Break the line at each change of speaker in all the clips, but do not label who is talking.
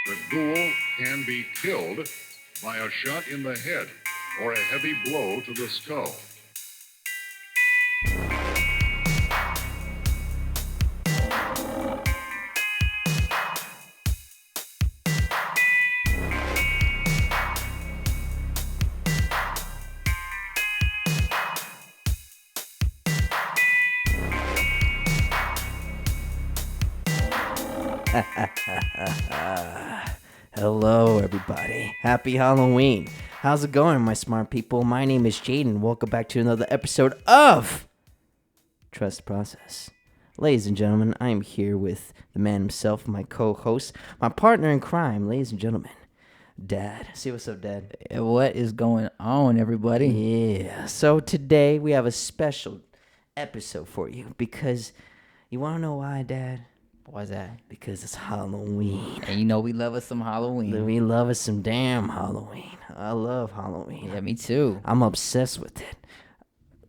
The ghoul can be killed by a shot in the head or a heavy blow to the skull.
Hello, everybody. Happy Halloween. How's it going, my smart people? My name is Jaden. Welcome back to another episode of Trust Process. Ladies and gentlemen, I am here with the man himself, my co-host, my partner in crime, ladies and gentlemen, Dad. See what's up, Dad?
What is going on, everybody?
Yeah. So today we have a special episode for you because you want to know why, Dad?
Why's that?
Because it's Halloween.
And you know we love us some Halloween.
We love us some damn Halloween. I love Halloween.
Yeah, me too.
I'm obsessed with it.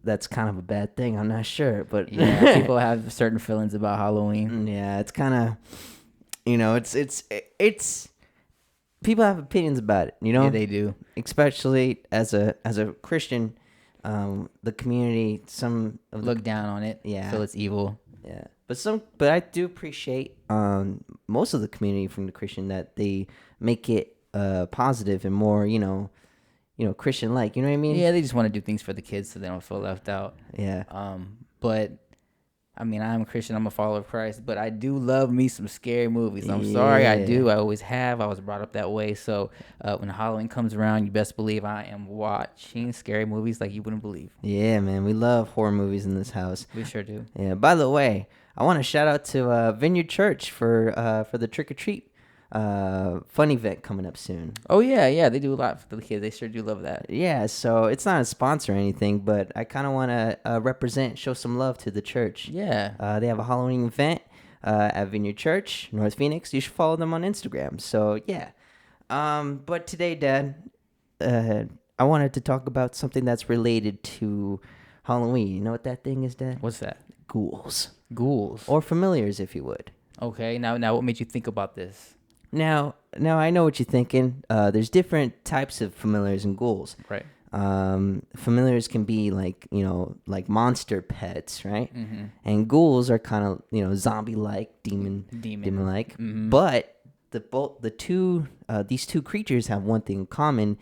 That's kind of a bad thing. I'm not sure, but
Yeah, people have certain feelings about Halloween.
yeah, it's kind of, it's people have opinions about it.
Yeah, they do.
especially as a Christian, the community, some of the,
Look down on it.
Yeah.
Feel it's evil.
yeah, but I do appreciate most of the community from the Christian that they make it positive and more, Christian like. You know what I mean?
Yeah, they just want to do things for the kids so they don't feel left out.
Yeah.
But I mean, I'm a Christian. I'm a follower of Christ, but I do love me some scary movies. I'm
Yeah.
sorry, I do. I always have. I was brought up that way. So when Halloween comes around, you best believe I am watching scary movies like you wouldn't believe.
Yeah, man, we love horror movies in this house.
We sure do.
Yeah. By the way, I want to shout out to Vineyard Church for the trick or treat fun event coming up soon.
Oh yeah, they do a lot for the kids. They sure do love that.
Yeah, so it's not a sponsor or anything, but I kind of want to represent, show some love to the church.
Yeah.
They have a Halloween event at Vineyard Church, North Phoenix. You should follow them on Instagram. So yeah. But today, Dad, I wanted to talk about something that's related to Halloween. You know what that thing is, Dad?
What's that?
Ghouls.
Ghouls.
Or familiars, if you would.
Okay. Now, what made you think about this?
Now I know what you're thinking. There's different types of familiars and ghouls.
Right.
Familiars can be like monster pets, right?
Mm-hmm.
And ghouls are kind of zombie-like, demon-like.
Mm-hmm.
But these two creatures have one thing in common: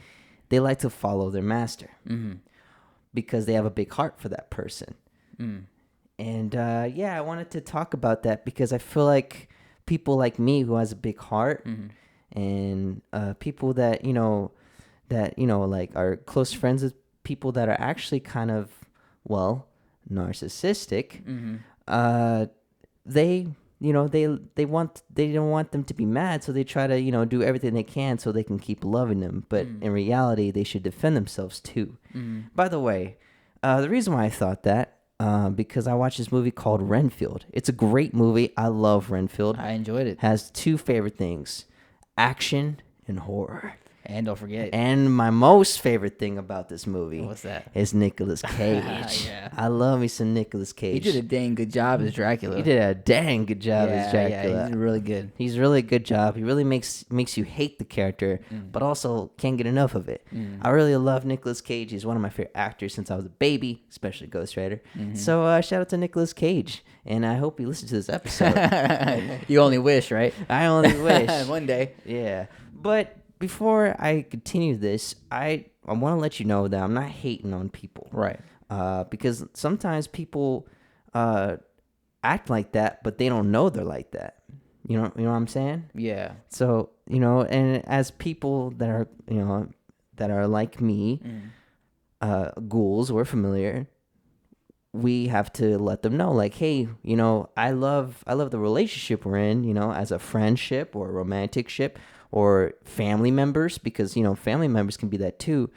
they like to follow their master because they have a big heart for that person. And I wanted to talk about that because I feel like people like me who has a big heart and people that like are close friends with people that are actually kind of narcissistic. They don't want them to be mad, so they try to do everything they can so they can keep loving them, but in reality they should defend themselves too. By the way, the reason why I thought that because I watched this movie called Renfield. It's a great movie. I love Renfield.
I enjoyed it.
Has two favorite things: action and horror.
And don't forget.
And my most favorite thing about this movie
What's that?
is Nicolas Cage.
Yeah.
I love me some Nicolas Cage.
He did a dang good job as Dracula.
He did a dang good job as Dracula.
Yeah, he did really good.
He's really good job. He really makes you hate the character, but also can't get enough of it. I really love Nicolas Cage. He's one of my favorite actors since I was a baby, especially Ghost Rider. So shout out to Nicolas Cage, and I hope you listen to this episode.
You only wish, right?
I only wish.
One day.
Yeah. But before I continue this, I want to let you know that I'm not hating on people.
Right.
Because sometimes people act like that, but they don't know they're like that. You know what I'm saying?
Yeah.
So, and as people that are like me, ghouls or familiar, we have to let them know, like, hey, I love the relationship we're in, as a friendship or a romantic ship or family members, because, family members can be that too.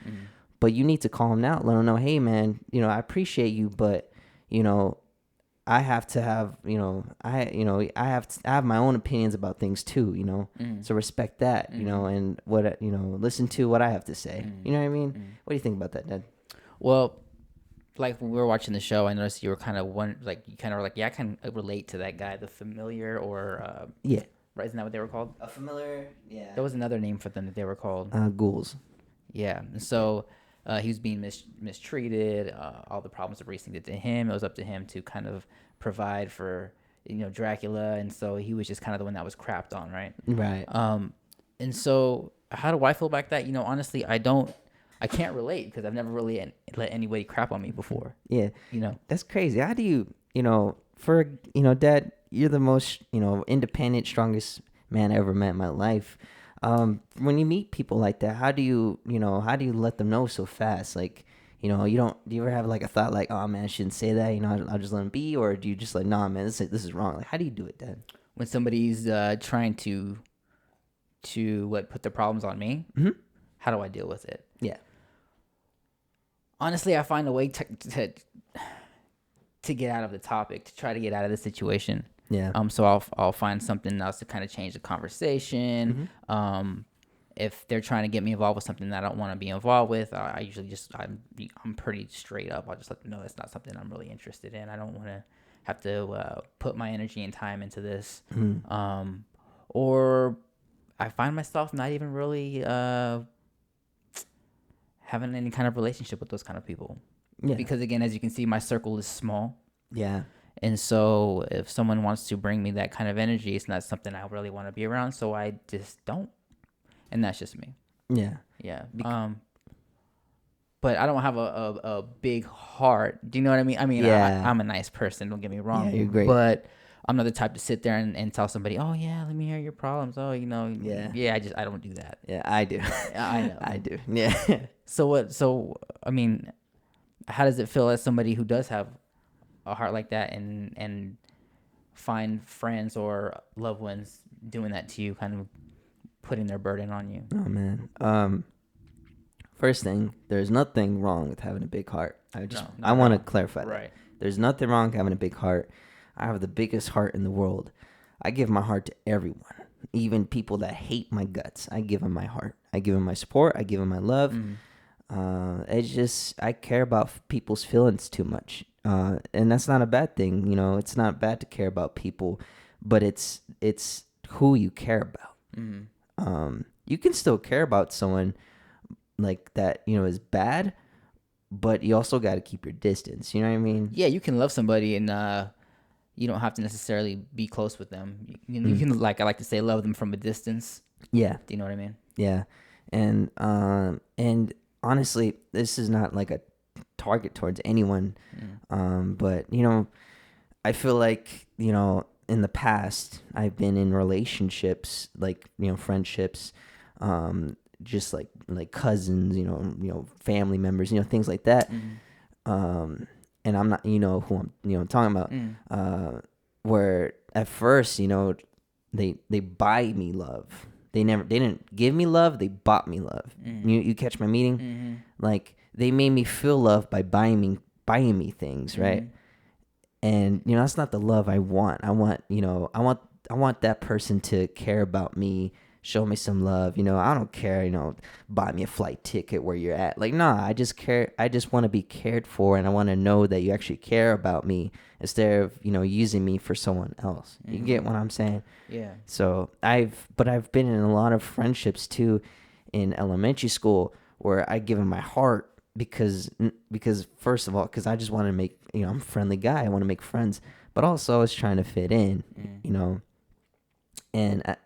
But you need to call them out, let them know, hey, man, I appreciate you, but, I have to have, I have my own opinions about things too, So respect that, and what, listen to what I have to say. You know what I mean? What do you think about that, Dad?
Well, like when we were watching the show, I noticed you were kind of I can relate to that guy, the familiar or
Yeah.
right? Isn't that what they were called?
A familiar, yeah.
There was another name for them that they were called.
Ghouls.
Yeah. And so he was being mistreated. All the problems were racing to him. It was up to him to kind of provide for Dracula, and so he was just kind of the one that was crapped on, right?
Right.
And so how do I feel about that? Honestly, I can't relate because I've never really let anybody crap on me before.
Yeah. That's crazy. How do you, Dad, you're the most, independent, strongest man I ever met in my life. When you meet people like that, how do you let them know so fast? Like, do you ever have like a thought like, oh man, I shouldn't say that, I'll just let them be? Or do you just like, nah, man, this is wrong? Like, how do you do it, Dad?
When somebody's trying to put the problems on me, how do I deal with it?
Yeah.
Honestly, I find a way to get out of the topic, to try to get out of the situation.
Yeah.
So I'll find something else to kind of change the conversation. If they're trying to get me involved with something that I don't want to be involved with, I usually I'm pretty straight up. I'll just let them know that's not something I'm really interested in. I don't want to have to put my energy and time into this. Or I find myself not even really having any kind of relationship with those kind of people.
Yeah.
Because again, as you can see, my circle is small.
Yeah.
And so if someone wants to bring me that kind of energy, it's not something I really want to be around. So I just don't. And that's just me.
Yeah.
Yeah. But I don't have a big heart. Do you know what I mean? I mean,
Yeah.
I'm a nice person. Don't get me wrong.
Yeah, you're great.
But I'm not the type to sit there and tell somebody, oh, yeah, let me hear your problems. Oh,
Yeah.
I don't do that.
Yeah, I do.
I know.
I do. Yeah.
So, I mean, how does it feel as somebody who does have a heart like that and find friends or loved ones doing that to you, kind of putting their burden on you?
Oh man. First thing, there's nothing wrong with having a big heart. I want to clarify that.
Right.
There's nothing wrong with having a big heart. I have the biggest heart in the world. I give my heart to everyone, even people that hate my guts. I give them my heart. I give them my support. I give them my love. It's just I care about people's feelings too much, and that's not a bad thing. It's not bad to care about people, but it's who you care about. You can still care about someone like that, is bad, but you also got to keep your distance. You know what I mean?
Yeah, you can love somebody and you don't have to necessarily be close with them. You can, like I like to say, love them from a distance.
Yeah.
Do you know what I mean?
Yeah. And honestly, this is not like a target towards anyone. But I feel like, in the past I've been in relationships, like, friendships, just like cousins, family members, things like that. And I'm not, who I'm talking about, where at first, they buy me love. They didn't give me love. They bought me love. You catch my meaning? Like they made me feel love by buying me things. Right. And, that's not the love I want. I want that person to care about me, show me some love. I don't care, buy me a flight ticket where you're at. Like, nah, I just care. I just want to be cared for, and I want to know that you actually care about me instead of, using me for someone else. You get what I'm saying?
Yeah.
So I've been in a lot of friendships too in elementary school where I give them my heart because first of all, because I just want to make, I'm a friendly guy. I want to make friends, but also I was trying to fit in, and I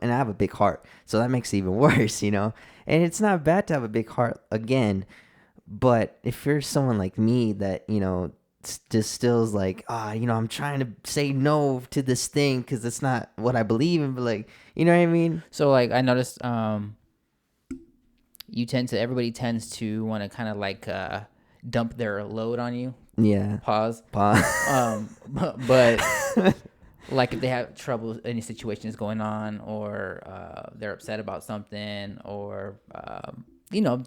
have a big heart, so that makes it even worse, And it's not bad to have a big heart again, but if you're someone like me that just still is like, I'm trying to say no to this thing because it's not what I believe in, but like, you know what I mean?
So like I noticed, everybody tends to want to kind of like dump their load on you.
Yeah.
Pause. But like if they have trouble, any situation is going on, or they're upset about something, or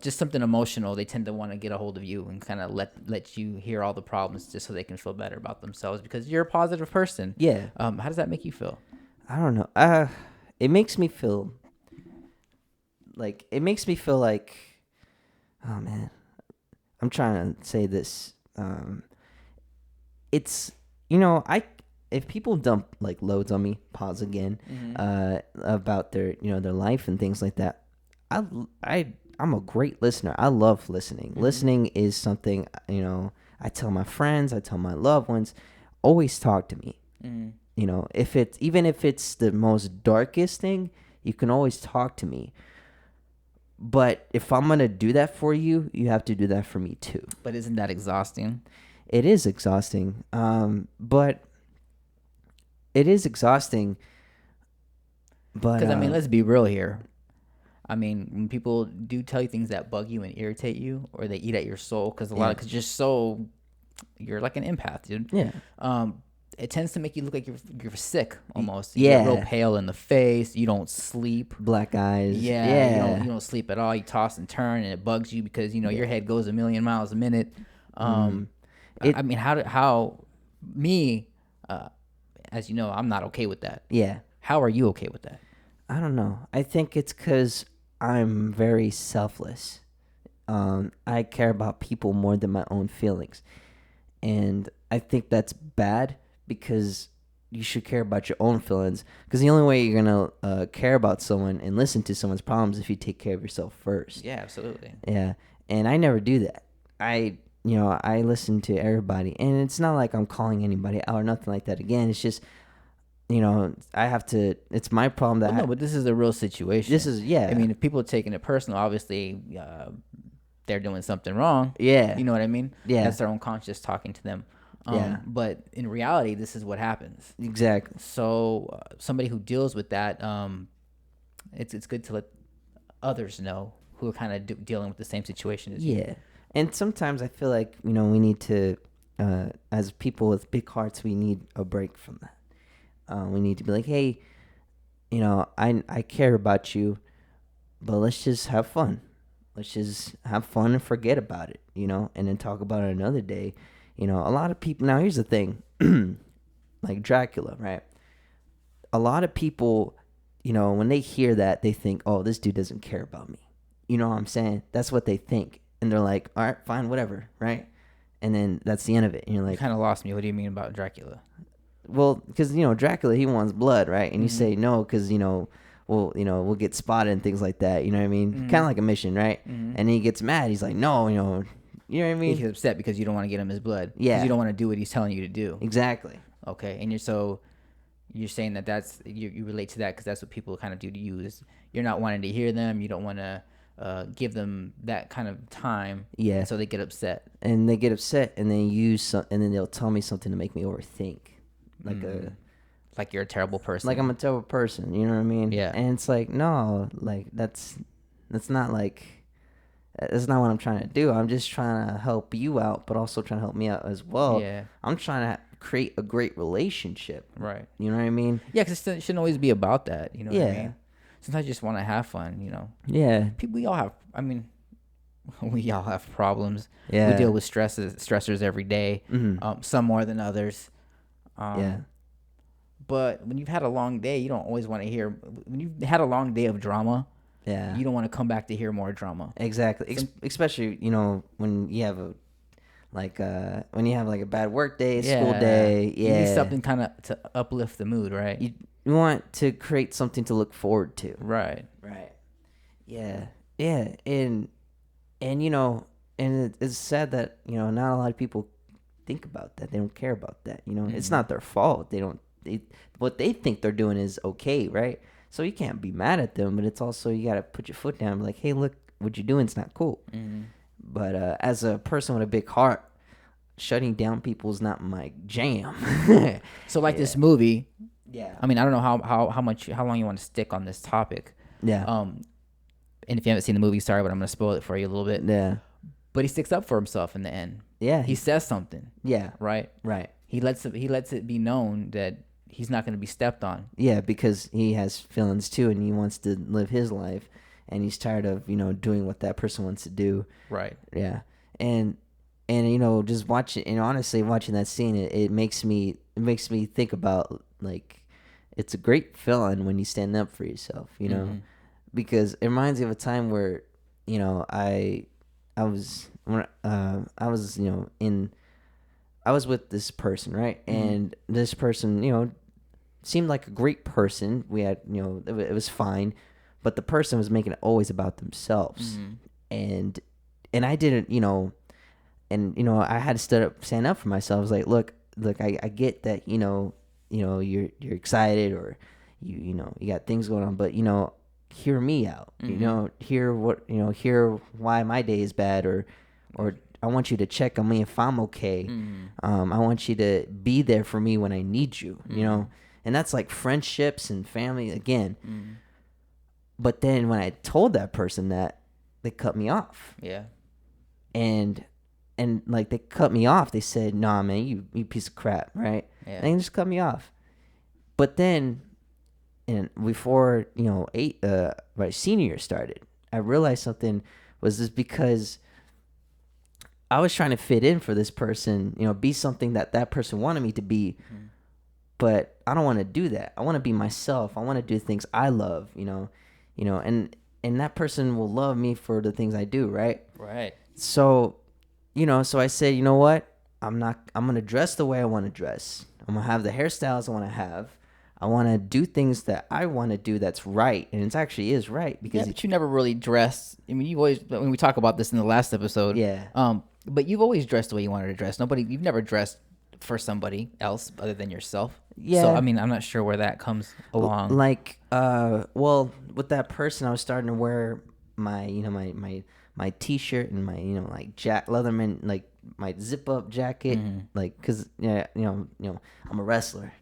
just something emotional, they tend to want to get a hold of you and kind of let you hear all the problems just so they can feel better about themselves because you're a positive person.
Yeah.
How does that make you feel?
I don't know. It makes me feel like, oh man, I'm trying to say this. It's, if people dump like loads on me, pause again, about their their life and things like that, I I'm a great listener. I love listening. Listening is something I tell my friends, I tell my loved ones, always talk to me. If it's even if it's the most darkest thing, you can always talk to me. But if I'm gonna do that for you, you have to do that for me too.
But isn't that exhausting?
It is exhausting. But it is exhausting. But
Because I mean, let's be real here. I mean, when people do tell you things that bug you and irritate you, or they eat at your soul, because because your soul, you're like an empath, dude.
Yeah.
It tends to make you look like you're sick almost.
Yeah.
You get real pale in the face. You don't sleep.
Black eyes.
Yeah. You don't sleep at all. You toss and turn, and it bugs you because your head goes a million miles a minute. I mean, as you know, I'm not okay with that.
Yeah.
How are you okay with that?
I don't know. I think it's because I'm very selfless. I care about people more than my own feelings. And I think that's bad because you should care about your own feelings. Because the only way you're going to care about someone and listen to someone's problems is if you take care of yourself first.
Yeah, absolutely.
Yeah. And I never do that. I listen to everybody. And it's not like I'm calling anybody out or nothing like that. Again, it's just... I have to. It's my problem that.
No, but this is a real situation.
This is
I mean, if people are taking it personal, obviously they're doing something wrong.
Yeah.
You know what I mean?
Yeah.
That's their own conscience talking to them. But in reality, this is what happens.
Exactly.
So somebody who deals with that, it's good to let others know who are kind of dealing with the same situation as you.
Yeah. And sometimes I feel like we need to, as people with big hearts, we need a break from that. We need to be like, hey, I care about you, but let's just have fun. Let's just have fun and forget about it, and then talk about it another day. A lot of people, now here's the thing, like Dracula, right? A lot of people, when they hear that, they think, oh, this dude doesn't care about me. You know what I'm saying? That's what they think. And they're like, all right, fine, whatever, right? And then that's the end of it. And you're like,
You kind of lost me. What do you mean about Dracula?
well, because Dracula, he wants blood, right? And you say no because we'll get spotted and things like that. You know what I mean? Kind of like a mission, right? And then he gets mad. He's like, no, you know what I mean?
He's upset because you don't want to get him his blood.
Yeah.
Because you don't want to do what he's telling you to do.
Exactly.
Okay, and you're saying that's you relate to that because that's what people kind of do to you. Is you're not wanting to hear them. You don't want to give them that kind of time.
Yeah.
So they get upset.
And they get upset, and they and then they'll tell me something to make me overthink.
Like you're a terrible person.
Like I'm a terrible person, you know what I mean?
Yeah.
And it's like, no, like that's not like, that's not what I'm trying to do. I'm just trying to help you out, but also trying to help me out as well.
Yeah.
I'm trying to create a great relationship.
Right.
You know what I mean?
Yeah, because it shouldn't always be about that. You know what I
Yeah.
mean? Sometimes you just want to have fun,
Yeah.
we all have problems.
Yeah.
We deal with stressors every day. Some more than others.
Yeah.
But when you've had a long day, you don't always want to hear. When you've had a long day of drama,
Yeah.
you don't want to come back to hear more drama.
Exactly. Especially, when you have a bad work day, school day. Yeah.
You need something kind of to uplift the mood, right?
You want to create something to look forward to.
Right.
Right. Yeah. Yeah. And it's sad that, not a lot of people think about that. They don't care about that. It's not their fault. What they think they're doing is okay, right? So you can't be mad at them, but it's also, you got to put your foot down and be like, hey, look, what you're doing is not cool. But as a person with a big heart, shutting down people is not my jam.
So this movie,
Yeah.
I mean, I don't know how long you want to stick on this topic.
Yeah.
And if you haven't seen the movie, sorry, but I'm gonna spoil it for you a little bit.
Yeah.
But he sticks up for himself in the end.
Yeah.
He says something.
Yeah.
Right.
Right.
He lets it be known that he's not going to be stepped on.
Yeah, because he has feelings too, and he wants to live his life, and he's tired of doing what that person wants to do.
Right.
Yeah. And just watching, honestly watching that scene, it makes me think about, like, it's a great feeling when you stand up for yourself, because it reminds me of a time where I was I was with this person, right? And this person, seemed like a great person. We had, it was fine, but the person was making it always about themselves. And I didn't, I had to stand up for myself. I was like, look, I get that, you're excited, or you got things going on, but hear me out. Hear why my day is bad, or I want you to check on me if I'm okay. I want you to be there for me when I need you. And that's like friendships and family again. But then when I told that person that, they cut me off.
Yeah.
And like they cut me off. They said, "Nah, man, you piece of crap," right?
Yeah.
And they just cut me off. But then, and before my senior year started, I realized something was this, because I was trying to fit in for this person, be something that person wanted me to be. But I don't want to do that. I want to be myself. I want to do things I love, and that person will love me for the things I do, right?
Right.
So, so I said, you know what? I'm going to dress the way I want to dress. I'm going to have the hairstyles I want to have. I want to do things that I want to do that's right. And it actually is right, because
but you never really dress. I mean, you always, when we talk about this in the last episode.
Yeah.
But you've always dressed the way you wanted to dress. You've never dressed for somebody else other than yourself.
Yeah.
So, I mean, I'm not sure where that comes along.
Like, well, with that person, I was starting to wear my, my t-shirt and my, like Leatherman, like my zip up jacket, like, cause I'm a wrestler.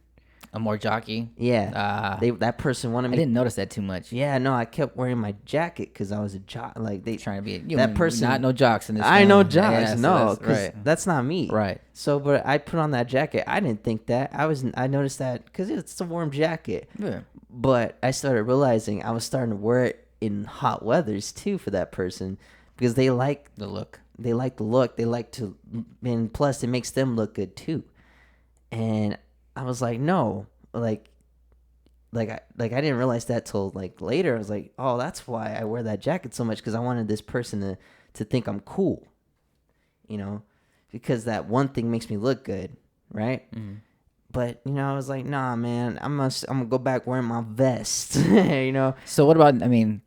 A more jockey.
Yeah. That person wanted me.
I didn't notice that too much.
Yeah, no, I kept wearing my jacket because I was a jock. Like they
Trying to be
that person.
Not no jocks in this.
I
film.
know jocks.
Yeah, so
no,
that's,
because
right.
that's not me.
Right.
So, but I put on that jacket. I didn't think that. I noticed that because it's a warm jacket.
Yeah.
But I started realizing I was starting to wear it in hot weathers too for that person, because they like
the look.
They like the look. They like to, and plus it makes them look good too. And I was like, no, I didn't realize that till like later. I was like, oh, that's why I wear that jacket so much, because I wanted this person to think I'm cool, because that one thing makes me look good, right? But I was like, nah, man, I'm gonna go back wearing my vest,
So what about? I mean,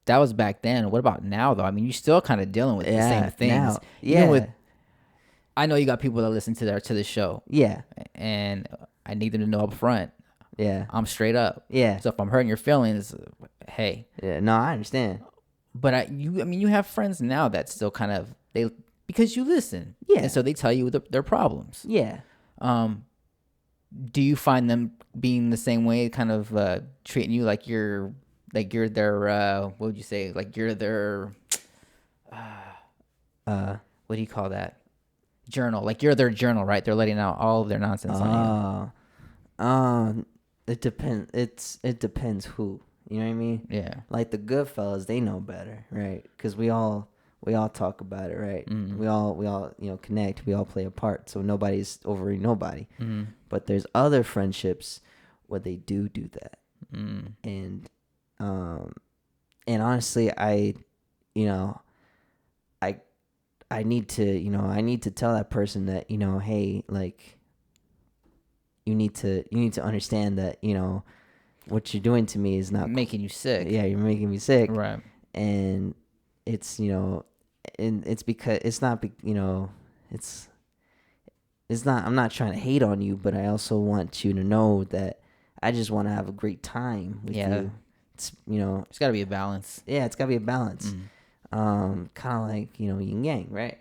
that was back then. What about now, though? I mean, you're still kind of dealing with the same things.
Now,
Even I know you got people that listen to the show.
Yeah.
And I need them to know up front.
Yeah.
I'm straight up.
Yeah.
So if I'm hurting your feelings, hey.
Yeah. No, I understand.
But you have friends now that still kind of because you listen.
Yeah.
And so they tell you their problems.
Yeah.
Do you find them being the same way, kind of treating you like you're their what would you say? Like you're their what do you call that? Journal. Like you're their journal, right? They're letting out all of their nonsense on you.
It depends. It depends who. You know what I mean?
Yeah.
Like the good fellas, they know better, right? Because we all talk about it, right?
Mm-hmm.
We all connect. We all play a part. So nobody's over nobody.
Mm-hmm.
But there's other friendships where they do that. And honestly, I need to tell that person that, hey, like, you need to understand that, what you're doing to me is not
making you sick.
Yeah, you're making me sick.
Right.
And it's, and it's because it's not, it's not, I'm not trying to hate on you, but I also want you to know that I just want to have a great time with you. It's,
it's got to be a balance.
Yeah, it's got to be a balance. Kind of like, yin yang, right?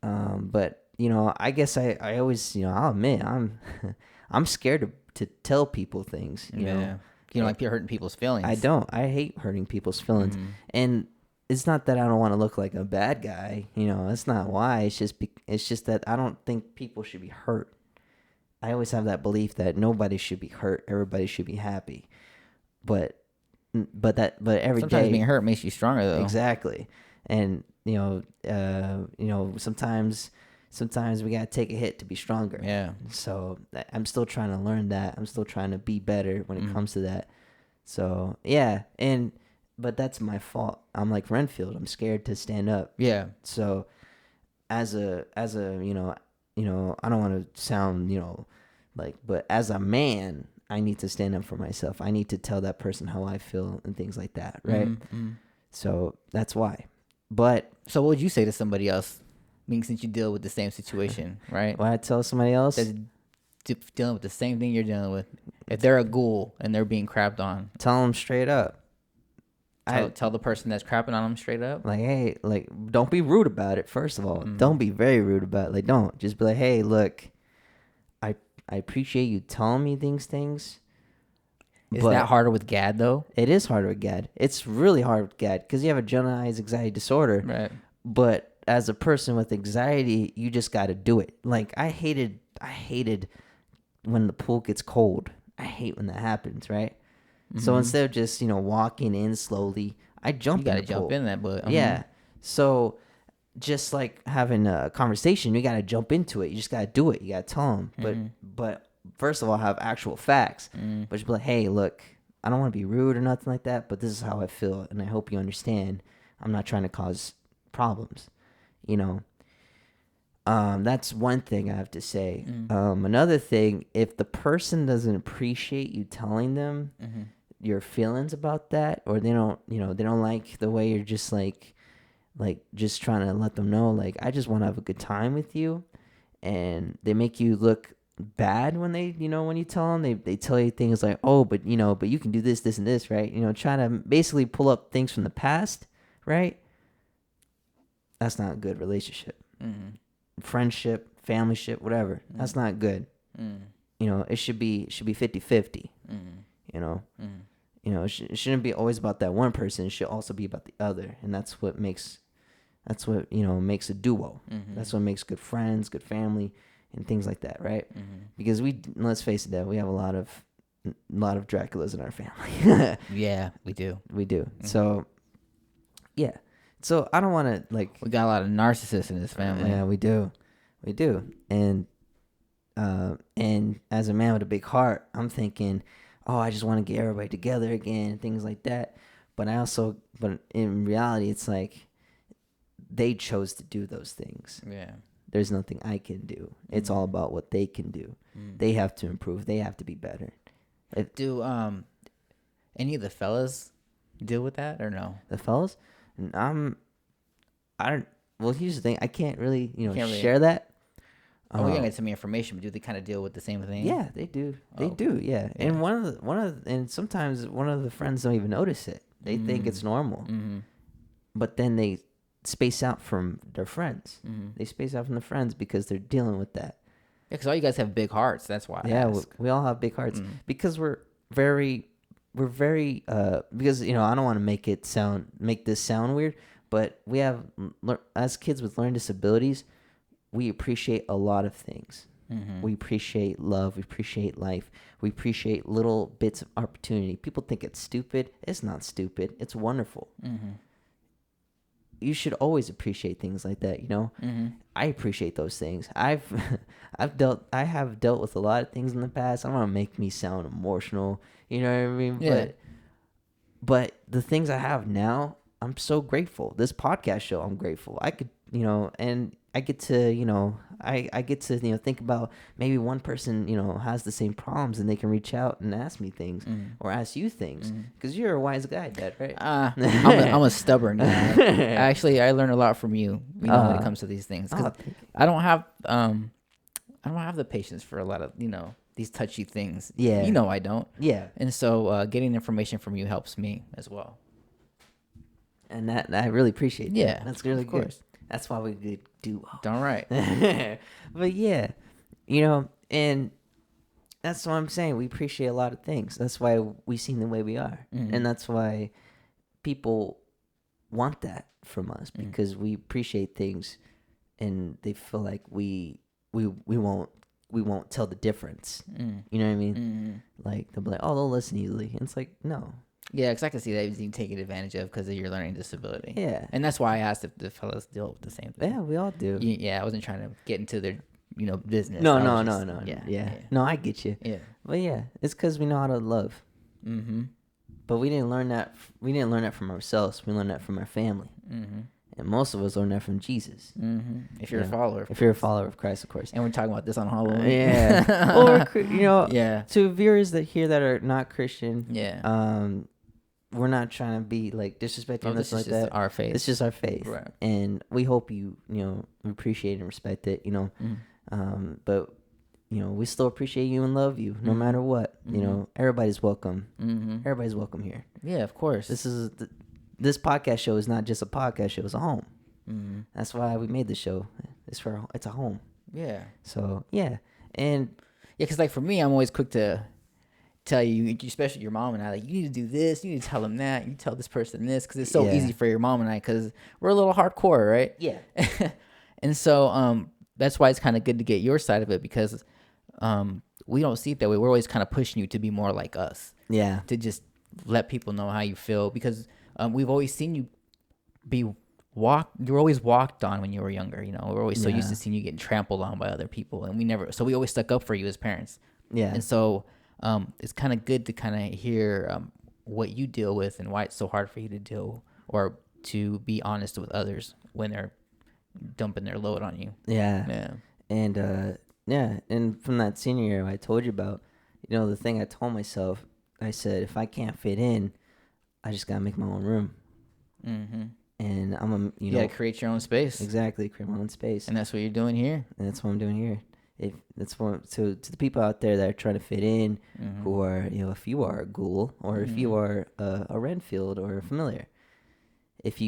But, I guess I always, I'll admit, I'm scared to tell people things, you know.
You don't like hurting people's feelings.
I don't. I hate hurting people's feelings. And it's not that I don't want to look like a bad guy, that's not why. It's just that I don't think people should be hurt. I always have that belief that nobody should be hurt. Everybody should be happy. But every
sometimes
day,
being hurt makes you stronger, though.
Exactly. And sometimes we gotta take a hit to be stronger.
Yeah.
So I'm still trying to learn that. I'm still trying to be better when it comes to that. So yeah, but that's my fault. I'm like Renfield. I'm scared to stand up.
Yeah.
So as a I don't want to sound, like, but as a man, I need to stand up for myself. I need to tell that person how I feel and things like that, right? So that's why. But
So what would you say to somebody else? I mean, since you deal with the same situation, right?
when I tell somebody else,
That's dealing with the same thing you're dealing with. If they're a ghoul and they're being crapped on,
tell them straight up.
tell the person that's crapping on them straight up.
Like, hey, like, don't be rude about it. First of all, don't be very rude about it. Like, don't just be like, hey, look, I appreciate you telling me things.
Is that harder with GAD though?
It is harder with GAD. It's really hard with GAD because you have a generalized anxiety disorder.
Right.
But as a person with anxiety, you just got to do it. Like, I hated when the pool gets cold. I hate when that happens, right? So instead of just, walking in slowly, I jump
You got to
in the
jump
pool.
in that, but
Yeah. So just like having a conversation, you got to jump into it. You just got to do it. You got to tell them. But first of all, have actual facts. But just be like, hey, look, I don't want to be rude or nothing like that, but this is how I feel, and I hope you understand. I'm not trying to cause problems, That's one thing I have to say. Another thing, if the person doesn't appreciate you telling them your feelings about that, or they don't, they don't like the way you're just like just trying to let them know, like, I just want to have a good time with you, and they make you look bad when they, when you tell them, they tell you things like, oh, but but you can do this, this, and this, right? Trying to basically pull up things from the past, right? That's not a good relationship. Friendship, familyship, whatever. That's not good. It should be 50-50. It shouldn't be always about that one person. It should also be about the other, and that's what makes makes a duo. That's what makes good friends, good family, and things like that, right? Because let's face it, that we have a lot of Draculas in our family.
yeah, we do.
We do. So yeah. So I don't want to, like,
We got a lot of narcissists in this family.
yeah, we do, and as a man with a big heart, I'm thinking, oh, I just want to get everybody together again and things like that. But in reality, it's like they chose to do those things.
Yeah.
There's nothing I can do. It's all about what they can do. They have to improve. They have to be better.
Do any of the fellas deal with that or no?
The fellas, and I don't. Well, here's the thing. I can't really,
really-
share that.
Oh, you get some information, but do they kind of deal with the same thing?
Yeah, they do. They do. Yeah. And and sometimes one of the friends don't even notice it. They think it's normal. But then they space out from their friends. They space out from the friends because they're dealing with that.
Yeah, because all you guys have big hearts. That's why.
Yeah, we all have big hearts because we're very because I don't want to make this sound weird, but we have, as kids with learning disabilities, we appreciate a lot of things. We appreciate love. We appreciate life. We appreciate little bits of opportunity. People think it's stupid. It's not stupid. It's wonderful. You should always appreciate things like that. I appreciate those things. I have dealt with a lot of things in the past. I don't want to make me sound emotional. You know what I mean?
Yeah.
But the things I have now, I'm so grateful. This podcast show, I'm grateful. I could, and I get to, I get to, think about maybe one person, has the same problems, and they can reach out and ask me things or ask you things, because you're a wise guy, Dad, right?
I'm a stubborn guy. Actually, I learn a lot from you, when it comes to these things. 'Cause I don't have the patience for a lot of, these touchy things.
Yeah.
I don't.
Yeah.
And so getting information from you helps me as well.
And that I really appreciate that.
Yeah,
That's really
of course.
good. That's why we could do.
All right.
But yeah, and that's what I'm saying. We appreciate a lot of things. That's why we seem the way we are, and that's why people want that from us, because we appreciate things, and they feel like we won't tell the difference. You know what I mean? Like, they'll be like, oh, they'll listen easily, and it's like, no.
Yeah, because I can see that he's being taken advantage of because of your learning disability.
Yeah.
And that's why I asked if the fellas deal with the same thing.
Yeah, we all do.
Yeah, I wasn't trying to get into their, business.
No.
Yeah.
No, I get you.
Yeah.
But yeah, it's because we know how to love. But we didn't learn that. We didn't learn that from ourselves. We learned that from our family. and most of us learn that from Jesus.
If you're a follower.
If you're a follower of Christ, of course.
And we're talking about this on Halloween.
Yeah. Or,
Yeah.
to viewers that are not Christian,
Yeah.
we're not trying to be like disrespecting
This
us
is
like
just
that.
our faith.
It's just our faith.
Right.
And we hope you appreciate and respect it, but we still appreciate you and love you no matter what. Everybody's welcome. Everybody's welcome here.
Yeah, of course.
This podcast show is not just a podcast show, it's a home. That's why we made the show. It's a home.
Yeah.
So yeah. And
yeah, because like for me, I'm always quick to tell you, especially your mom and I, like, you need to do this, you need to tell them that, you tell this person this, because it's so easy for your mom and I, because we're a little hardcore, right?
Yeah.
And so that's why it's kind of good to get your side of it, because we don't see it that way. We're always kind of pushing you to be more like us.
Yeah.
To just let people know how you feel, because we've always seen you you were always walked on when you were younger. We're always so used to seeing you getting trampled on by other people, and we always stuck up for you as parents.
Yeah.
And so it's kind of good to kind of hear what you deal with and why it's so hard for you to deal or to be honest with others when they're dumping their load on you.
Yeah.
Yeah.
And and from that senior year I told you about, the thing I told myself, I said, if I can't fit in, I just gotta make my own room. And I'm
you gotta create your own space.
Exactly, create my own space.
And that's what you're doing here.
And that's what I'm doing here. To the people out there that are trying to fit in, who are, if you are a ghoul, or if you are a Renfield or a familiar, if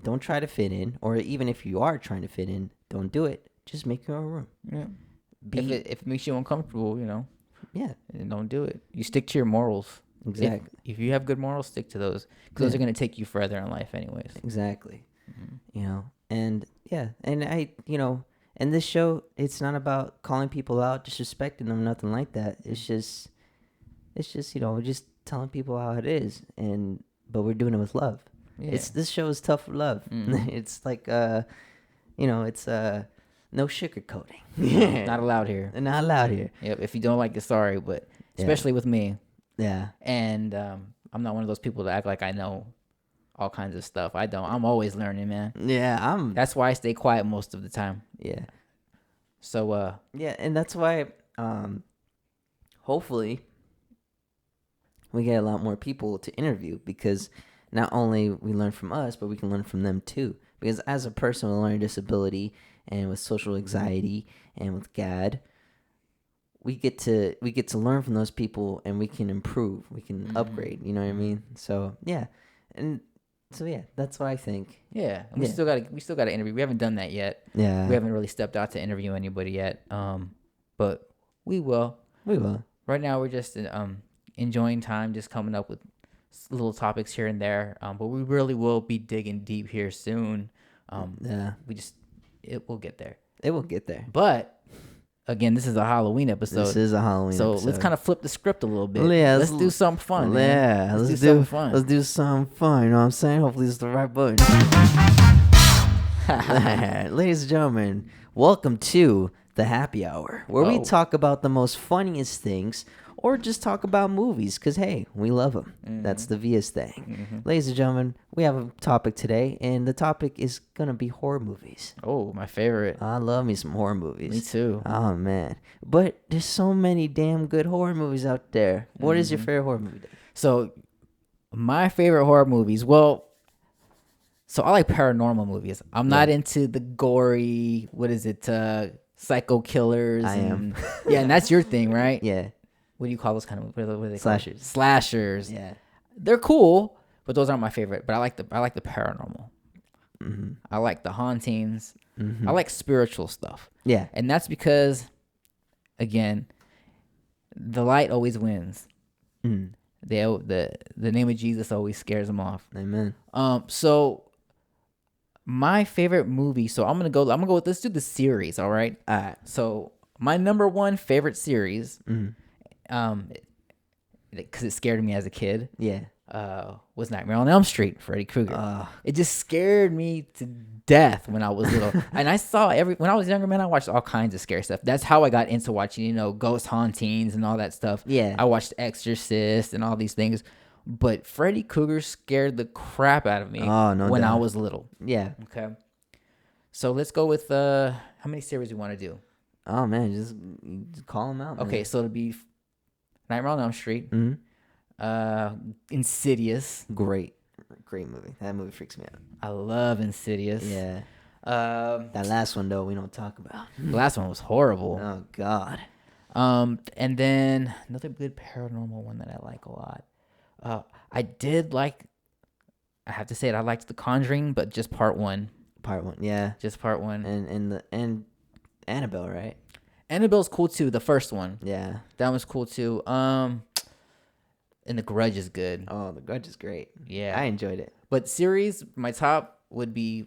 don't try to fit in, or even if you are trying to fit in, don't do it. Just make your own room.
Yeah. If it makes you uncomfortable,
yeah,
and don't do it. You stick to your morals.
Exactly.
If you have good morals, stick to those, because those are going to take you further in life anyways.
Exactly. And I, and this show, it's not about calling people out, disrespecting them, nothing like that. It's just we're just telling people how it is, but we're doing it with love.
Yeah.
This show is tough with love. It's like it's no sugarcoating.
Not allowed here.
Not allowed here.
Yep. If you don't like it, sorry, but especially with me.
Yeah.
And I'm not one of those people that act like I know all kinds of stuff. I don't. I'm always learning, man.
Yeah,
That's why I stay quiet most of the time.
Yeah.
So
yeah, and that's why hopefully we get a lot more people to interview, because not only we learn from us, but we can learn from them too. Because as a person with a learning disability and with social anxiety and with GAD, we get to learn from those people, and we can improve, we can upgrade, you know what I mean? So yeah. And so yeah, that's what I think.
Yeah, and we still got to interview. We haven't done that yet.
Yeah,
we haven't really stepped out to interview anybody yet. But we will. Right now, we're just enjoying time, just coming up with little topics here and there. But we really will be digging deep here soon.
Yeah,
it will get there.
It will get there.
But again, this is a Halloween episode.
This is a Halloween episode.
So let's kind of flip the script a little bit.
Yeah,
let's do something fun.
Yeah,
let's do something fun.
Let's do something fun. You know what I'm saying? Hopefully it's the right button. Ladies and gentlemen, welcome to the Happy Hour, where we talk about the most funniest things, or just talk about movies, because, hey, we love them. That's the Via's thing. Ladies and gentlemen, we have a topic today, and the topic is going to be horror movies.
Oh, my favorite.
I love me some horror movies.
Me too.
Oh, man. But there's so many damn good horror movies out there. What is your favorite horror movie?
So, my favorite horror movies, so I like paranormal movies. I'm not into the gory, psycho killers.
I am.
Yeah, and that's your thing, right?
Yeah.
What do you call those kind of? What are they
Slashers.
Called? Slashers.
Yeah.
They're cool, but those aren't my favorite. But I like the paranormal. I like the hauntings. I like spiritual stuff.
Yeah.
And that's because, again, the light always wins. The name of Jesus always scares them off.
Amen.
So my favorite movie. So I'm gonna go with, let's do the series. All right. So my number one favorite series. Because it scared me as a kid. Yeah. Was Nightmare on Elm Street, Freddy Krueger. It just scared me to death when I was little. And I saw when I was younger, man, I watched all kinds of scary stuff. That's how I got into watching, ghost hauntings and all that stuff. Yeah. I watched Exorcist and all these things. but Freddy Krueger scared the crap out of me
Oh, no
when I
doubt.
was little.
Yeah.
Okay. So let's go with how many series we want to do?
Oh man, just call them out.
Okay,
Man.
so it'll be Nightmare on Elm Street,
Mm-hmm.
Insidious.
Great movie. That movie freaks me out.
I love Insidious.
Yeah.
Um,
That last one though, we don't talk about.
the last one was horrible.
Oh God.
And then another good paranormal one that I like a lot. I did like. I have to say it. I liked The Conjuring, but just part one.
Part 1. Yeah.
Just part one.
And Annabelle, right?
Annabelle's cool too. The first one.
Yeah.
That one's cool too. And The Grudge is good.
Oh, The Grudge is great.
Yeah.
I enjoyed it.
But series, my top would be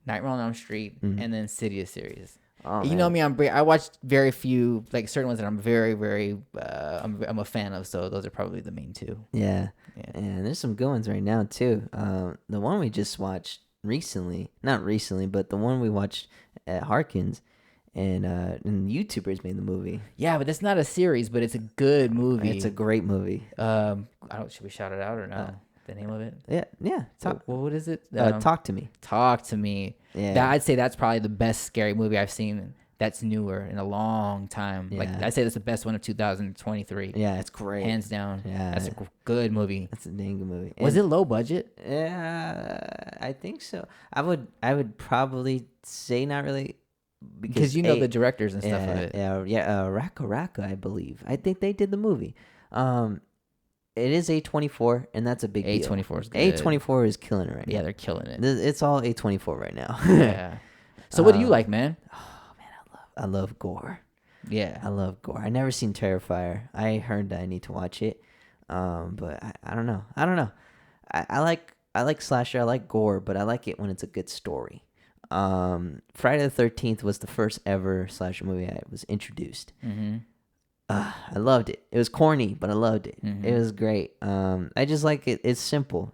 Nightmare on Elm Street and then Insidious series.
Oh,
You
man.
know me, I watched very few, like certain ones that I'm very, very, I'm a fan of. So those are probably the main two.
Yeah.
Yeah.
And there's some good ones right now too. The one we just watched recently, not recently, but the one we watched at Harkins, and YouTubers made the movie.
Yeah, but that's not a series, but it's a good movie.
It's a great movie.
Should we shout it out or no? The name of it?
Yeah.
What is it?
Talk to me.
Talk to Me.
Yeah.
I'd say that's probably the best scary movie I've seen that's newer in a long time. Like
Yeah.
I'd say that's the best one of 2023.
Yeah, it's great.
Hands down.
Yeah.
That's a good movie.
That's a dang good movie.
Was it low budget?
Yeah, I think so. I would probably say not really
Because you know the directors and stuff of it.
Raka Raka, I believe. I think they did the movie. It is A24, and that's a big deal.
A24 is good.
A24 is killing it right
Yeah,
now.
they're killing it.
It's all A24 right now.
Yeah. So what do you like, man?
I love gore.
Yeah.
I love gore. I never seen Terrifier. I heard that I need to watch it. But I don't know. I like slasher. I like gore, but I like it when it's a good story. Friday the 13th was the first ever slasher movie I was introduced.
Mm-hmm.
I loved it. It was corny, but I loved it.
Mm-hmm.
It was great. I just like it. It's simple,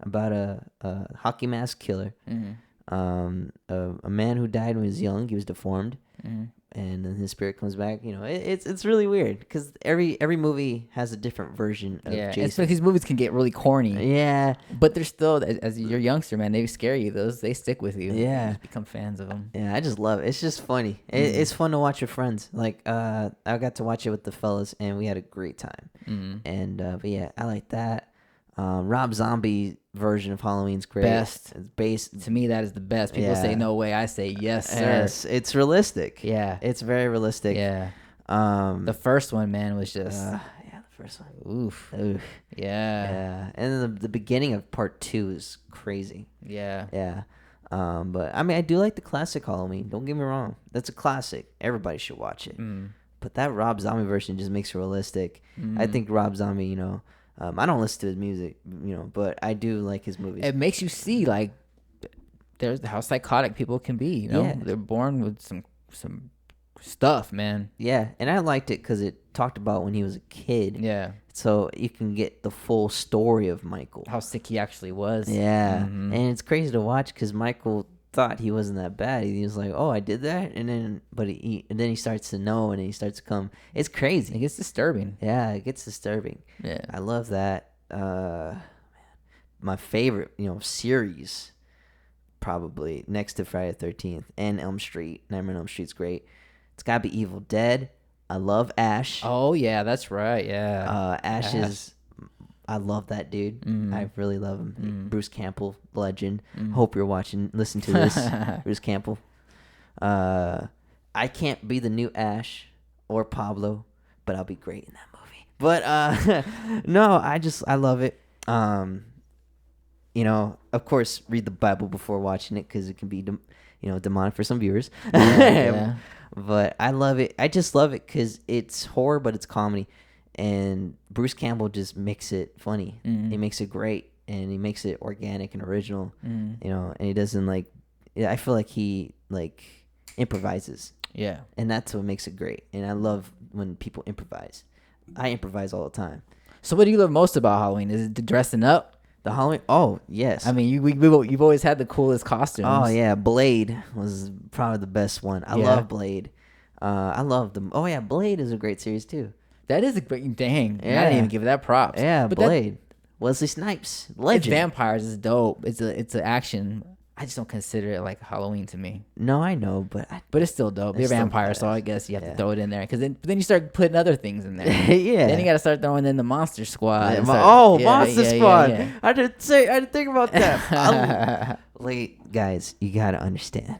about a hockey mask killer.
Mm-hmm.
A man who died when he was young. He was deformed, and then his spirit comes back. It's really weird because every movie has a different version of
Yeah,
Jason.
especially these movies can get really corny.
Yeah,
But they're still, as you're a youngster, man, they scare you. They stick with you.
Yeah.
You just become fans of them.
yeah. I just love it. It's just funny. It's fun to watch with friends. Like I got to watch it with the fellas, and we had a great time. And but yeah, I like that. Rob Zombie version of Halloween's great.
Best.
It's based.
To me, that is the best. People
Yeah.
say no way. I say yes, sir.
Yes, it's realistic.
Yeah.
It's very realistic.
Yeah.
The
The first one, man, was just
yeah, the first one.
oof.
Oof.
Yeah.
Yeah, and then the beginning of part 2 is crazy.
Yeah.
Yeah. But I mean, I do like the classic Halloween. Don't get me wrong. That's a classic. Everybody should watch it. But that Rob Zombie version just makes it realistic. I think Rob Zombie, I don't listen to his music, but I do like his movies.
It makes you see like there's how psychotic people can be.
Yeah.
They're born with some stuff, man.
Yeah, and I liked it because it talked about when he was a kid.
Yeah.
So you can get the full story of Michael.
How sick he actually was.
Yeah, and it's crazy to watch because Michael thought he wasn't that bad. He was like, "Oh, I did that," and then he starts to know, and he starts to come. It's
It
crazy.
gets disturbing.
Yeah, it gets disturbing.
Yeah.
I love that. My favorite, series, probably next to Friday the 13th and Elm Street. Nightmare on Elm Street's great. It's gotta be Evil Dead. I love Ash.
Oh yeah, that's right. Yeah.
Ash is. I love that dude. I really love him. Bruce Campbell, legend. Hope you're watching. Listen to this, Bruce Campbell. I can't be the new Ash or Pablo, but I'll be great in that movie. But no, I love it. Of course, read the Bible before watching it because it can be, demonic for some viewers.
Yeah.
But I love it. I just love it because it's horror, but it's comedy. And Bruce Campbell just makes it funny. He makes it great, and he makes it organic and original. And he doesn't I feel like he improvises,
Yeah.
and that's what makes it great. And I love when people improvise. I improvise all the time.
So what do you love most about Halloween? Is it the dressing up?
The Halloween. Oh yes.
I mean, you've always had the coolest costumes.
Oh yeah, Blade was probably the best one. I
Yeah.
love Blade. I love them. Oh yeah, Blade is a great series too.
That is a great dang. I
Yeah.
didn't even give that props.
Yeah,
But
Blade. Wesley Snipes,
It's
legend.
vampires is dope. It's an action. I just don't consider it like Halloween to me.
No, I know, but
But it's still dope. They're
It's still
vampires, so
badass.
I guess you have
Yeah.
to throw it in there. Because then you start putting other things in there.
yeah.
Then you got to start throwing in the Monster Squad.
Yeah,
and
Monster
yeah,
Squad.
yeah.
I didn't think about that. Like, guys, you gotta understand.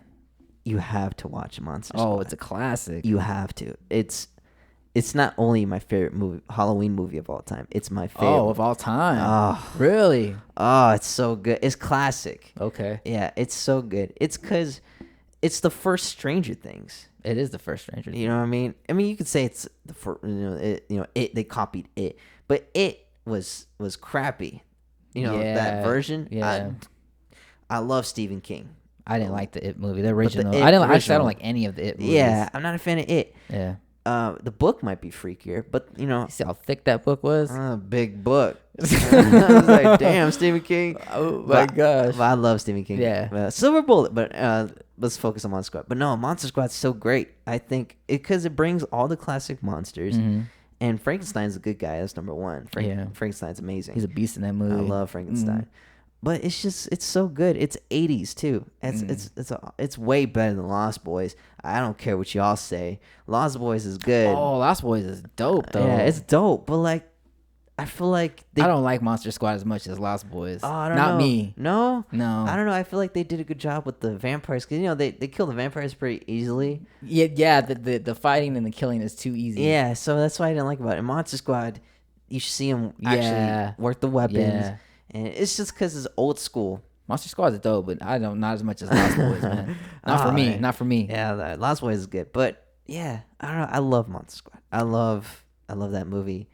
You have to watch Monster Squad.
Oh, it's a classic.
You have to. It's not only my favorite movie, Halloween movie of all time. It's my favorite.
Oh, of all time.
Oh,
Really?
oh, it's so good. It's classic.
Okay.
Yeah, it's so good. It's because it's the first Stranger Things.
It is the first Stranger Things.
You know what I mean? I mean, you could say it's the first. It. They copied it, but it was crappy. You know
Yeah,
that version.
yeah.
I love Stephen King.
I didn't like the It movie, the original.
It
I didn't actually. I
original.
don't like any of the It movies.
Yeah, I'm not a fan of it.
Yeah.
The book might be freakier, but
See how thick that book was?
big book. I was like, damn, Stephen King.
Oh my gosh.
But I love Stephen King.
Yeah.
Silver Bullet, but let's focus on Monster Squad. But no, Monster Squad's so great. I think because it brings all the classic monsters, and Frankenstein's a good guy. That's number one.
Yeah.
Frankenstein's amazing.
He's a beast in that movie.
I love Frankenstein. But it's so good. It's 80s too. It's way better than Lost Boys. I don't care what y'all say. Lost Boys is good.
Oh, Lost Boys is dope though.
Yeah, it's dope. But like, I feel like
I don't like Monster Squad as much as Lost Boys.
Oh, I don't
Not
know.
me.
No,
No.
I don't know. I feel like they did a good job with the vampires because they kill the vampires pretty easily.
Yeah. The fighting and the killing is too easy.
Yeah, so that's why I didn't like about it. In Monster Squad, you should see them
Yeah.
actually work the weapons,
Yeah.
and it's just because it's old school.
Monster Squad is dope, but I don't not as much as Lost Boys, man. Not for me.
man.
Not for me.
Yeah, Lost Boys is good, but yeah, I don't know. I love Monster Squad. I love that movie.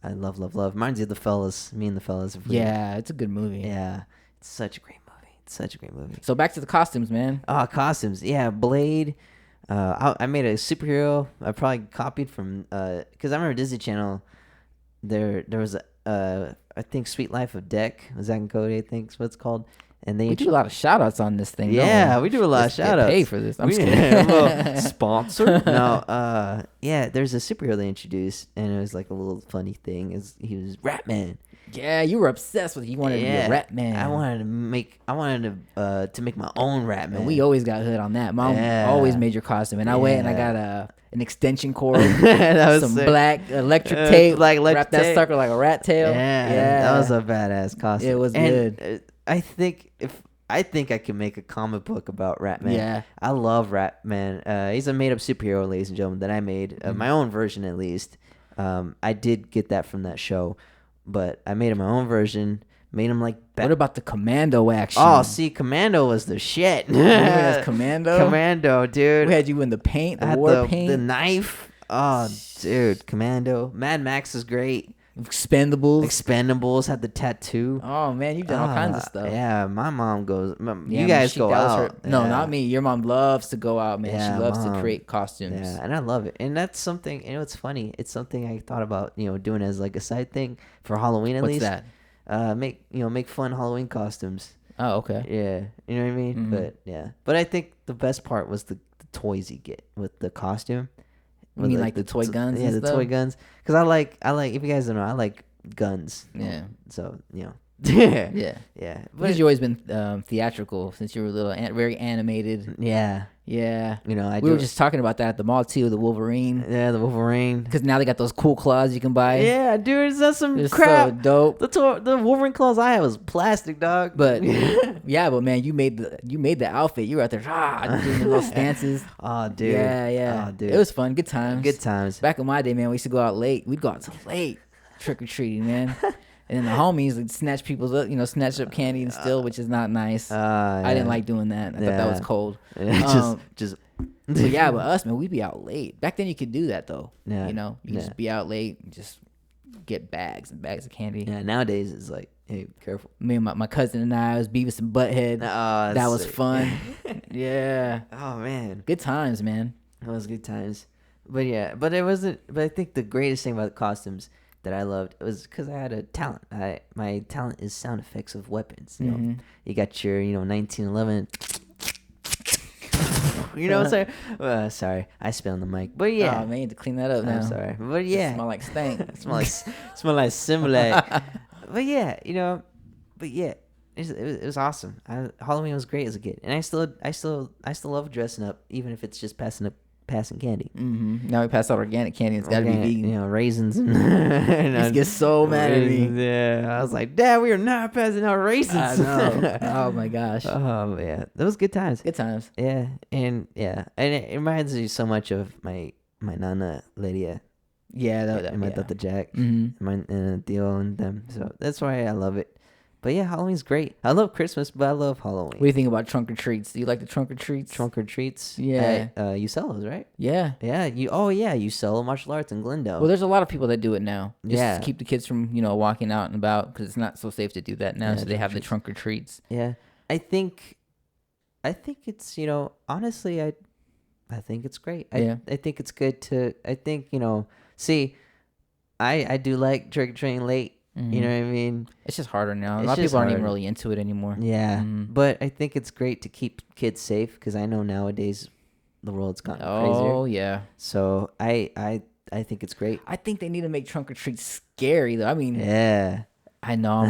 I love. Reminds you of the fellas. Me and the fellas.
Yeah, it's a good movie.
Yeah, it's such a great movie. It's such a great movie.
So back to the costumes, man.
Oh, costumes. Yeah, Blade. I made a superhero. I probably copied from because I remember Disney Channel. There was I think Sweet Life of Deck. Zack and Cody, I think is what it's called. And they
We do a lot of shout outs on this thing.
yeah,
don't
we do a lot of
Just get
shout outs.
paid for this. I'm just
We-
kidding.
well, sponsor. No, yeah, there's a superhero they introduced, and it was like a little funny thing. He was Ratman.
Yeah, you were obsessed with it. You wanted to be a Rat Man.
I wanted to make my own Ratman.
And we always got hood on that. Mom
Yeah.
always made your costume, and I went and I
Yeah.
got an extension cord,
That was
some
sick.
black electric tape,
black electric
wrap that
tape.
sucker like a rat tail.
Yeah, that was a badass costume.
It was
And,
good.
I think I can make a comic book about Ratman.
Yeah.
I love Ratman. He's a made up superhero, ladies and gentlemen, that I made my own version at least. I did get that from that show, but I made him my own version. Made him like.
What about the commando action?
Oh, see, Commando was the shit.
You as Commando?
Commando, dude.
We had you in the paint, the
Had
war paint,
the knife. Oh, dude, Commando. Mad Max is great.
Expendables.
Expendables had the tattoo.
Oh man, you've done all kinds of stuff.
Yeah, my mom goes.
Yeah,
You guys
she-
go
that was
out.
her- No,
Yeah.
not me. Your mom loves to go out, man.
Yeah,
She loves to
Mom.
create costumes.
Yeah, and I love it. And that's something. It's funny. It's something I thought about. Doing as like a side thing for Halloween at
What's
least.
that?
Make fun Halloween costumes.
Oh, okay.
Yeah, you know what I mean.
Mhm.
But yeah, but I think the best part was the toys you get with the costume.
You
With,
mean like the toy guns
Yeah,
and
the
stuff?
toy guns. Because I like. If you guys don't know, I like guns.
Yeah.
So yeah.
Yeah.
Yeah.
Because you've always been theatrical since you were little, very animated.
Yeah.
Yeah.
I
We were just talking about that at the mall too, the Wolverine.
the Wolverine.
Because now they got those cool claws you can buy.
Yeah, dude, that's some
It's
crap.
so dope.
The Wolverine claws I had was plastic, dog.
But yeah, but man, you made the outfit. You were out there doing the little stances.
Oh, dude.
Yeah.
Oh, dude.
It was fun. Good times.
Good times.
Back in my day, man, we used to go out late. We'd go out till late trick or treating, man. And then the homies would snatch people's up, snatch up candy and steal, which is not nice. I didn't like doing that. I thought that was
Yeah.
cold.
just.
But yeah, but us, man, we'd be out late. Back then, you could do that though.
Yeah.
You could
Yeah.
just be out late and just get bags and bags of candy.
Yeah, nowadays it's like, hey, careful.
Me and my cousin and I was Beavis and Butthead.
Oh,
That was
sick.
fun. Yeah,
Oh man,
good times, man.
that was good times. But yeah, but it wasn't. But I think the greatest thing about the costumes that I loved was because I had a talent. My talent is sound effects of weapons.
Mhm.
You got your 1911. You know what I'm saying? Sorry, I spit on the mic. But yeah,
Oh, man, you need to clean that up now.
I'm sorry. But
It
yeah,
smell like stank.
smell like Similac. but yeah, it was awesome. Halloween was great as a kid, and I still love dressing up, even if it's just passing candy.
Mm-hmm. Now we pass out organic candy. It's got to be vegan.
Raisins and.
He used to get so mad at me.
Yeah, I was like, Dad, we are not passing out raisins.
I know. Oh my gosh.
Oh yeah, those good times.
Good times.
Yeah, and it reminds me so much of my nana Lydia.
Yeah,
And my Tata Jack,
Mm-hmm.
and Theo and them. So that's why I love it. But yeah, Halloween's great. I love Christmas, but I love Halloween.
What do you think about trunk or treats? Do you like the trunk or treats?
Trunk or treats?
Yeah.
You sell those, right?
Yeah.
Yeah. You sell martial arts in Glendale.
Well, there's a lot of people that do it now. Just
Yeah.
to keep the kids from, walking out and about, because it's not so safe to do that now.
Yeah,
So they have the trunk or treats.
Yeah. I think it's, honestly, I think it's great.
Yeah.
I think it's good to, see, I do like trick or treating late.
Mm-hmm.
You know what I mean?
It's just harder now. A
It's
lot of
just
people aren't even
hard.
really into it anymore.
Yeah.
Mhm.
But I think it's great to keep kids safe, because I know nowadays the world's gotten
Oh,
crazier.
yeah.
So I think it's great.
I think they need to make trunk or treats scary, though. I mean,
Yeah.
I know,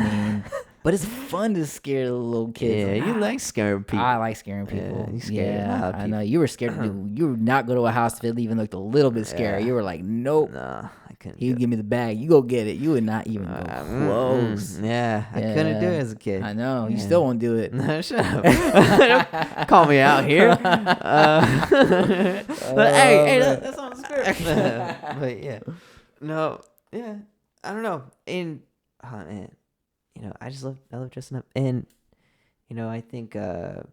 but it's fun to scare the little kids.
Yeah, you like scaring people.
I like scaring people.
you scare a lot of
I know. You were scared to do. You would not go to a house if it even looked a little bit scary.
Yeah.
You were like, nope.
No, I couldn't.
He'd
do
give me the bag. You go get it. You would not even go close.
Yeah, I couldn't do it as a kid.
I know. You
Yeah.
still won't do it.
No, shut up. Don't call me out here. But hey, that's on the script. But yeah, no, yeah, I don't know. And oh man, I love dressing up, and I think a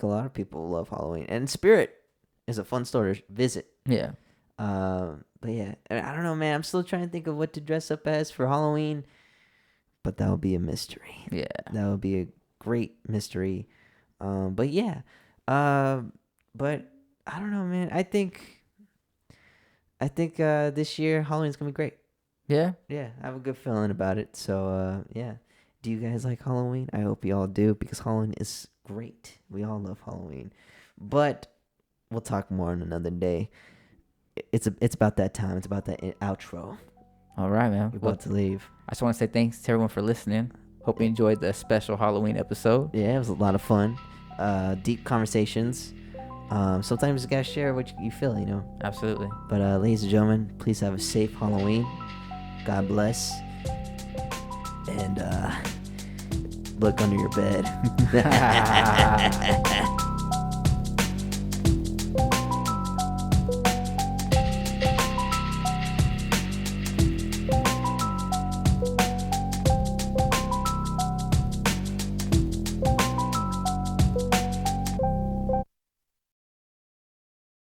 lot of people love Halloween, and Spirit is a fun store to visit.
Yeah.
But yeah, I don't know, man. I'm still trying to think of what to dress up as for Halloween, but that would be a mystery.
Yeah.
That would be a great mystery. But yeah, but I don't know, man. I think this year Halloween's gonna be great.
Yeah.
Yeah, I have a good feeling about it. So yeah, do you guys like Halloween? I hope you all do, because Halloween is great. We all love Halloween, but we'll talk more on another day. It's about that time. It's about that outro.
All right, man.
We're about to leave.
I just want to say thanks to everyone for listening. Hope you enjoyed the special Halloween episode.
Yeah, it was a lot of fun. Deep conversations. Sometimes you gotta share what you feel,
Absolutely.
But ladies and gentlemen, please have a safe Halloween. God bless. And look under your bed.